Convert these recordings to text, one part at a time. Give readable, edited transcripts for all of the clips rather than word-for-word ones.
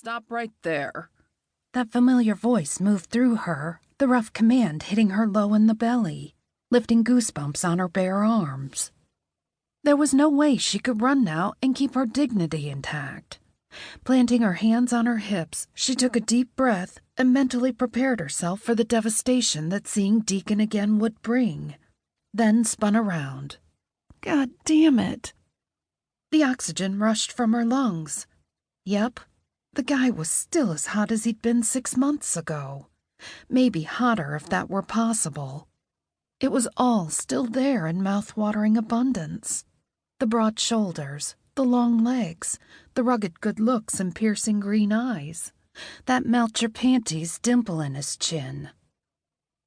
Stop right there." That familiar voice moved through her, the rough command hitting her low in the belly, lifting goosebumps on her bare arms. There was no way she could run now and keep her dignity intact. Planting her hands on her hips, she took a deep breath and mentally prepared herself for the devastation that seeing Deacon again would bring, then spun around. God damn it! The oxygen rushed from her lungs. Yep, the guy was still as hot as he'd been 6 months ago. Maybe hotter if that were possible. It was all still there in mouth-watering abundance. The broad shoulders, the long legs, the rugged good looks and piercing green eyes, that melt-your-panties dimple in his chin.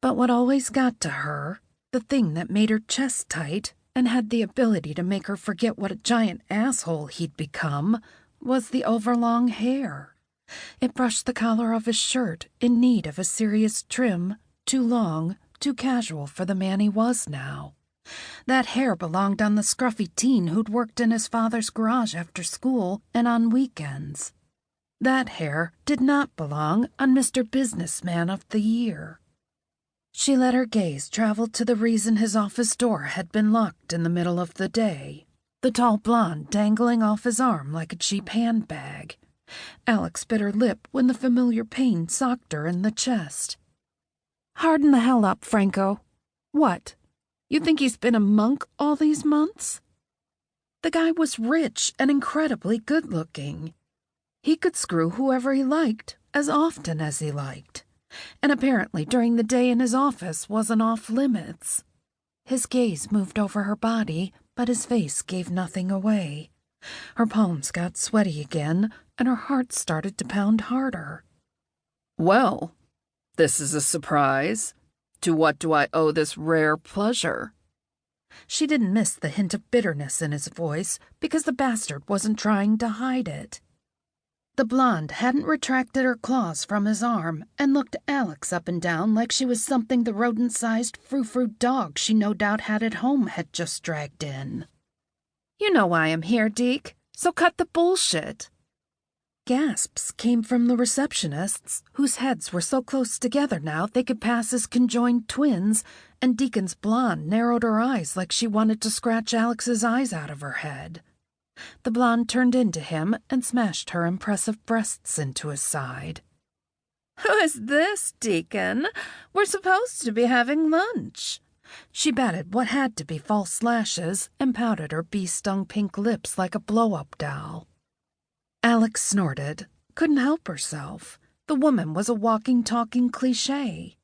But what always got to her, the thing that made her chest tight and had the ability to make her forget what a giant asshole he'd become, was the overlong hair. It brushed the collar of his shirt in need of a serious trim, too long, too casual for the man he was now. That hair belonged on the scruffy teen who'd worked in his father's garage after school and on weekends. That hair did not belong on Mr. Businessman of the Year. She let her gaze travel to the reason his office door had been locked in the middle of the day, the tall blonde dangling off his arm like a cheap handbag. Alex bit her lip when the familiar pain socked her in the chest. Harden the hell up, Franco. What? You think he's been a monk all these months? The guy was rich and incredibly good-looking. He could screw whoever he liked, as often as he liked. And apparently during the day in his office wasn't off limits. His gaze moved over her body, but his face gave nothing away. Her palms got sweaty again, and her heart started to pound harder. "Well, this is a surprise. To what do I owe this rare pleasure?" She didn't miss the hint of bitterness in his voice because the bastard wasn't trying to hide it. The blonde hadn't retracted her claws from his arm and looked Alex up and down like she was something the rodent-sized frou-frou dog she no doubt had at home had just dragged in. "You know why I'm here, Deke, so cut the bullshit." Gasps came from the receptionists, whose heads were so close together now they could pass as conjoined twins, and Deacon's blonde narrowed her eyes like she wanted to scratch Alex's eyes out of her head. The blonde turned into him and smashed her impressive breasts into his side. "Who is this, Deacon? We're supposed to be having lunch." She batted what had to be false lashes and pouted her bee-stung pink lips like a blow-up doll. Alex snorted, couldn't help herself. The woman was a walking, talking cliché.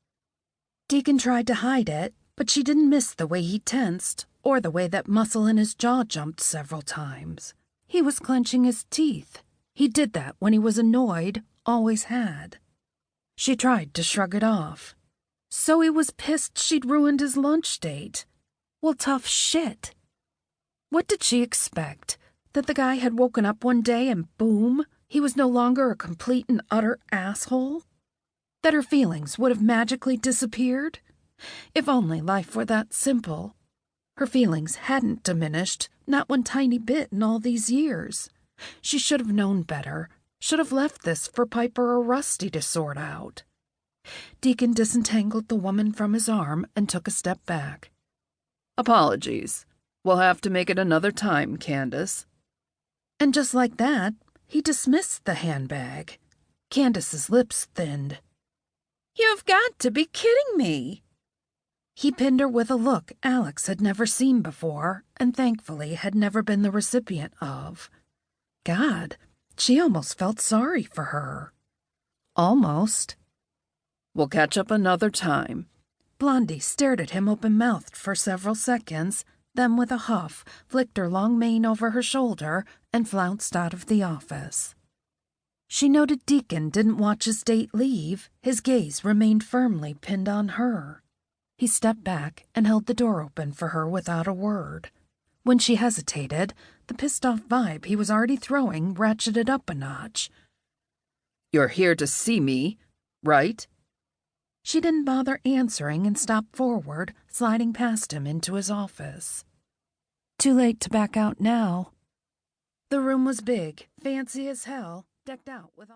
Deacon tried to hide it, but she didn't miss the way he tensed, or the way that muscle in his jaw jumped several times. He was clenching his teeth. He did that when he was annoyed, always had. She tried to shrug it off. So he was pissed she'd ruined his lunch date. Well, tough shit. What did she expect? That the guy had woken up one day and boom, he was no longer a complete and utter asshole? That her feelings would have magically disappeared? If only life were that simple. Her feelings hadn't diminished, not one tiny bit in all these years. She should have known better, should have left this for Piper or Rusty to sort out. Deacon disentangled the woman from his arm and took a step back. "Apologies. We'll have to make it another time, Candace." And just like that, he dismissed the handbag. Candace's lips thinned. "You've got to be kidding me!" He pinned her with a look Alex had never seen before and thankfully had never been the recipient of. God, she almost felt sorry for her. Almost. "We'll catch up another time." Blondie stared at him open-mouthed for several seconds, then with a huff flicked her long mane over her shoulder and flounced out of the office. She noted Deacon didn't watch his date leave. His gaze remained firmly pinned on her. He stepped back and held the door open for her without a word. When she hesitated, the pissed-off vibe he was already throwing ratcheted up a notch. "You're here to see me, right?" She didn't bother answering and stopped forward, sliding past him into his office. Too late to back out now. The room was big, fancy as hell, decked out with all